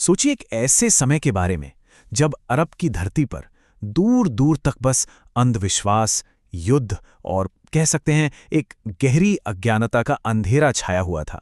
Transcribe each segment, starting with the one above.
सोचिए एक ऐसे समय के बारे में जब अरब की धरती पर दूर दूर तक बस अंधविश्वास, युद्ध और कह सकते हैं एक गहरी अज्ञानता का अंधेरा छाया हुआ था।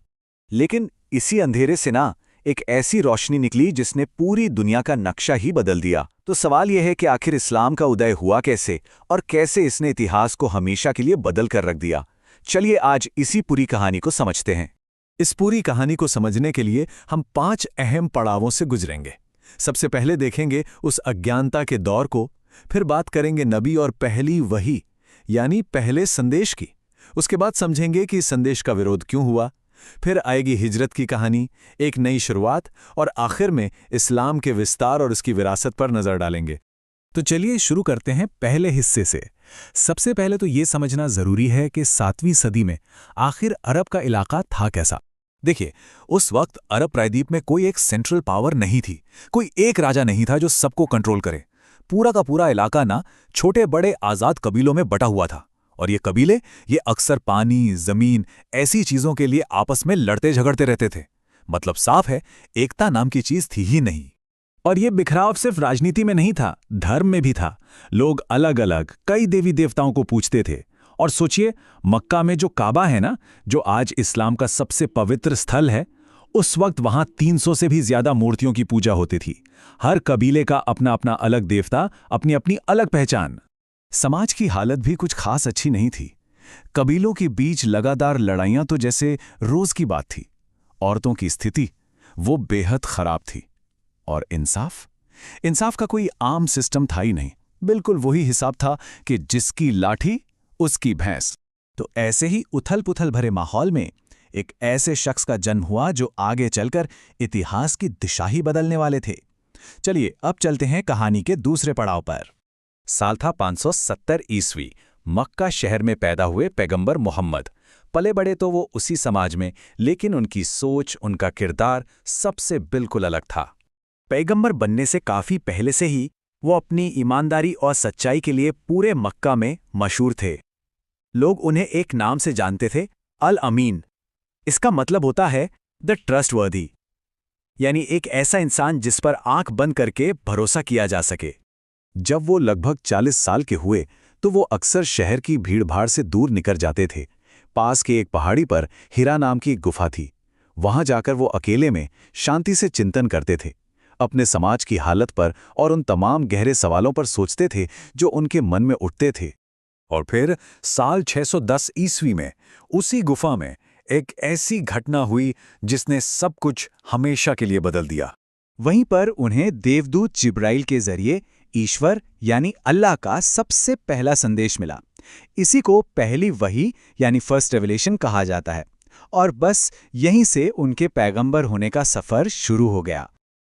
लेकिन इसी अंधेरे से ना एक ऐसी रोशनी निकली जिसने पूरी दुनिया का नक्शा ही बदल दिया। तो सवाल यह है कि आखिर इस्लाम का उदय हुआ कैसे और कैसे इसने इतिहास को हमेशा के लिए बदल कर रख दिया। चलिए आज इसी पूरी कहानी को समझते हैं। इस पूरी कहानी को समझने के लिए हम 5 अहम पड़ावों से गुजरेंगे। सबसे पहले देखेंगे उस अज्ञानता के दौर को, फिर बात करेंगे नबी और पहली वही यानी पहले संदेश की। उसके बाद समझेंगे कि इस संदेश का विरोध क्यों हुआ, फिर आएगी हिजरत की कहानी, एक नई शुरुआत और आखिर में इस्लाम के विस्तार और उसकी विरासत पर नजर डालेंगे। तो चलिए शुरू करते हैं पहले हिस्से से। सबसे पहले तो ये समझना जरूरी है कि 7वीं सदी में आखिर अरब का इलाका था कैसा। देखिए, उस वक्त अरब प्रायद्वीप में कोई एक सेंट्रल पावर नहीं थी, कोई एक राजा नहीं था जो सबको कंट्रोल करे। पूरा का पूरा इलाका ना छोटे बड़े आज़ाद कबीलों में बटा हुआ था, और ये कबीले ये अक्सर पानी, जमीन ऐसी चीजों के लिए आपस में लड़ते झगड़ते रहते थे। मतलब साफ है, एकता नाम की चीज थी ही नहीं। और ये बिखराव सिर्फ राजनीति में नहीं था, धर्म में भी था। लोग अलग अलग कई देवी देवताओं को पूजते थे। और सोचिए, मक्का में जो काबा है ना, जो आज इस्लाम का सबसे पवित्र स्थल है, उस वक्त वहां 300 से भी ज्यादा मूर्तियों की पूजा होती थी। हर कबीले का अपना अपना अलग देवता, अपनी अपनी अलग पहचान। समाज की हालत भी कुछ खास अच्छी नहीं थी। कबीलों के बीच लगातार लड़ाइयां तो जैसे रोज की बात थी। औरतों की स्थिति वो बेहद खराब थी। और इंसाफ का कोई आम सिस्टम था ही नहीं। बिल्कुल वही हिसाब था कि जिसकी लाठी उसकी भैंस। तो ऐसे ही उथल पुथल भरे माहौल में एक ऐसे शख्स का जन्म हुआ जो आगे चलकर इतिहास की दिशा ही बदलने वाले थे। चलिए अब चलते हैं कहानी के दूसरे पड़ाव पर। साल था 570 ईस्वी। मक्का शहर में पैदा हुए पैगंबर मोहम्मद। पले बड़े तो वो उसी समाज में, लेकिन उनकी सोच, उनका किरदार सबसे बिल्कुल अलग था। पैगंबर बनने से काफी पहले से ही वो अपनी ईमानदारी और सच्चाई के लिए पूरे मक्का में मशहूर थे। लोग उन्हें एक नाम से जानते थे, अल अमीन। इसका मतलब होता है द ट्रस्टवर्दी, यानी एक ऐसा इंसान जिस पर आंख बंद करके भरोसा किया जा सके। जब वो लगभग 40 साल के हुए तो वो अक्सर शहर की भीड़भाड़ से दूर निकल जाते थे। पास के एक पहाड़ी पर हिरा नाम की एक गुफा थी। वहां जाकर वो अकेले में शांति से चिंतन करते थे, अपने समाज की हालत पर और उन तमाम गहरे सवालों पर सोचते थे जो उनके मन में उठते थे। और फिर साल 610 ईस्वी में उसी गुफा में एक ऐसी घटना हुई जिसने सब कुछ हमेशा के लिए बदल दिया। वहीं पर उन्हें देवदूत जिब्राइल के जरिए ईश्वर यानी अल्लाह का सबसे पहला संदेश मिला। इसी को पहली वही यानी फर्स्ट रेवलेशन कहा जाता है। और बस यहीं से उनके पैगंबर होने का सफर शुरू हो गया।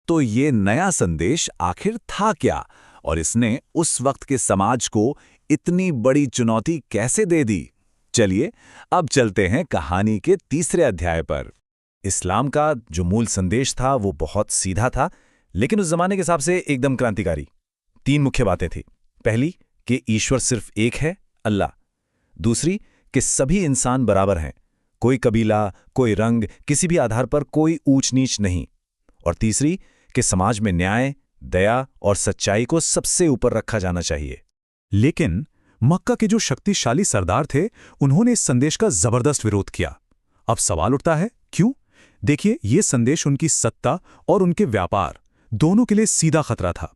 तो ये नया संदेश आखिर था क्या, और इसने उस वक्त के समाज को इतनी बड़ी चुनौती कैसे दे दी? चलिए अब चलते हैं कहानी के तीसरे अध्याय पर। इस्लाम का जो मूल संदेश था वो बहुत सीधा था, लेकिन उस जमाने के हिसाब से एकदम क्रांतिकारी। 3 मुख्य बातें थी। पहली कि ईश्वर सिर्फ एक है, अल्लाह। दूसरी कि सभी इंसान बराबर हैं, कोई कबीला, कोई रंग, किसी भी आधार पर कोई ऊंच नीच नहीं। और तीसरी कि समाज में न्याय, दया और सच्चाई को सबसे ऊपर रखा जाना चाहिए। लेकिन मक्का के जो शक्तिशाली सरदार थे, उन्होंने इस संदेश का जबरदस्त विरोध किया। अब सवाल उठता है, क्यों? देखिए, ये संदेश उनकी सत्ता और उनके व्यापार दोनों के लिए सीधा खतरा था।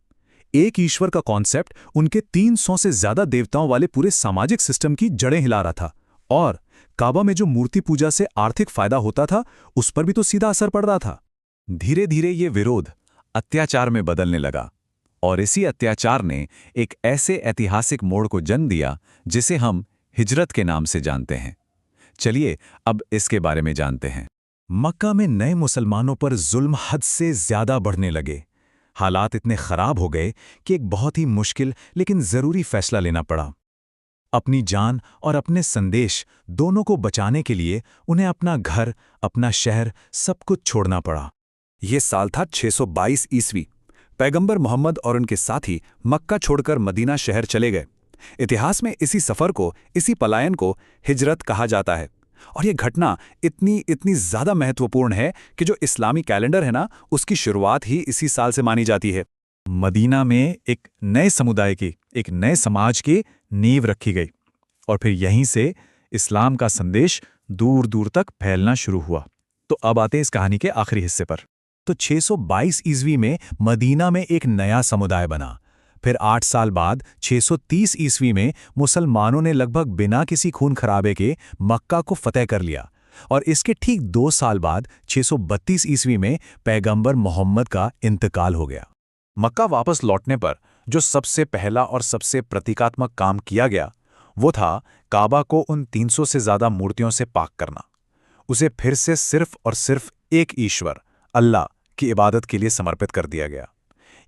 एक ईश्वर का कॉन्सेप्ट उनके 300 से ज्यादा देवताओं वाले पूरे सामाजिक सिस्टम की जड़ें हिला रहा था। और काबा में जो मूर्ति पूजा से आर्थिक फायदा होता था, उस पर भी तो सीधा असर पड़ रहा था। धीरे धीरे ये विरोध अत्याचार में बदलने लगा, और इसी अत्याचार ने एक ऐसे ऐतिहासिक मोड़ को जन्म दिया जिसे हम हिजरत के नाम से जानते हैं। चलिए अब इसके बारे में जानते हैं। मक्का में नए मुसलमानों पर जुल्म हद से ज्यादा बढ़ने लगे। हालात इतने खराब हो गए कि एक बहुत ही मुश्किल लेकिन जरूरी फैसला लेना पड़ा। अपनी जान और अपने संदेश दोनों को बचाने के लिए उन्हें अपना घर, अपना शहर, सब कुछ छोड़ना पड़ा। यह साल था 622 ईस्वी। पैगंबर मोहम्मद और उनके साथी मक्का छोड़कर मदीना शहर चले गए। इतिहास में इसी सफर को, इसी पलायन को हिजरत कहा जाता है। और ये घटना इतनी इतनी ज़्यादा महत्वपूर्ण है कि जो इस्लामी कैलेंडर है ना, उसकी शुरुआत ही इसी साल से मानी जाती है। मदीना में एक नए समुदाय की, एक नए समाज की नींव रखी गई और फिर यहीं से इस्लाम का संदेश दूर दूर तक फैलना शुरू हुआ। तो अब आते हैं इस कहानी के आखिरी हिस्से पर। तो 622 ईस्वी में मदीना में एक नया समुदाय बना। फिर 8 साल बाद 630 ईस्वी में मुसलमानों ने लगभग बिना किसी खून खराबे के मक्का को फतेह कर लिया और इसके ठीक 2 साल बाद 632 ईस्वी में पैगंबर मोहम्मद का इंतकाल हो गया। मक्का वापस लौटने पर जो सबसे पहला और सबसे प्रतीकात्मक काम किया गया वो था काबा को उन 300 से ज़्यादा मूर्तियों से पाक करना। उसे फिर से सिर्फ और सिर्फ एक ईश्वर अल्लाह की इबादत के लिए समर्पित कर दिया गया।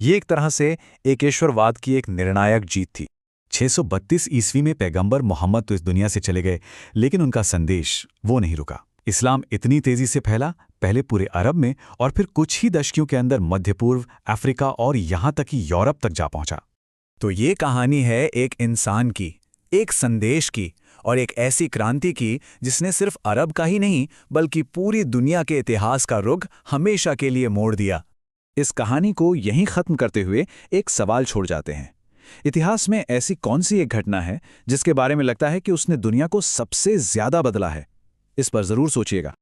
ये एक तरह से एकेश्वरवाद की एक निर्णायक जीत थी। 632 ईस्वी में पैगंबर मोहम्मद तो इस दुनिया से चले गए, लेकिन उनका संदेश वो नहीं रुका। इस्लाम इतनी तेजी से फैला, पहले पूरे अरब में और फिर कुछ ही दशकों के अंदर मध्य पूर्व, अफ्रीका और यहाँ तक कि यूरोप तक जा पहुंचा। तो ये कहानी है एक इंसान की, एक संदेश की और एक ऐसी क्रांति की जिसने सिर्फ अरब का ही नहीं बल्कि पूरी दुनिया के इतिहास का रुख हमेशा के लिए मोड़ दिया। इस कहानी को यहीं खत्म करते हुए एक सवाल छोड़ जाते हैं। इतिहास में ऐसी कौन सी एक घटना है जिसके बारे में लगता है कि उसने दुनिया को सबसे ज्यादा बदला है? इस पर जरूर सोचिएगा।